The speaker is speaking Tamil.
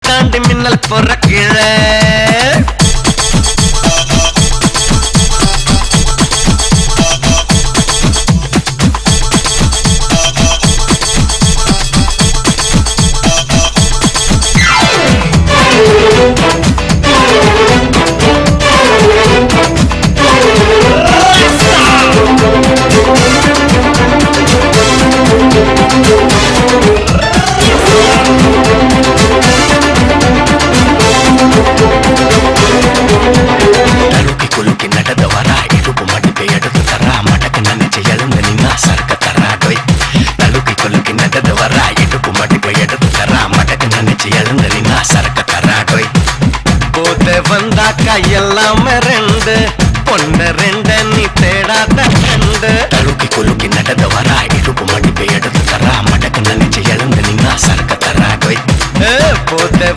தாண்டி மின்னல் போற கீழே வந்தாக்கா எல்லாமே ரெண்டு பொண்ணு ரெண்டு நீ தேடாத ரெண்டு தழுக்கி குலுக்கி நடந்து வரா இடுப்பு மடி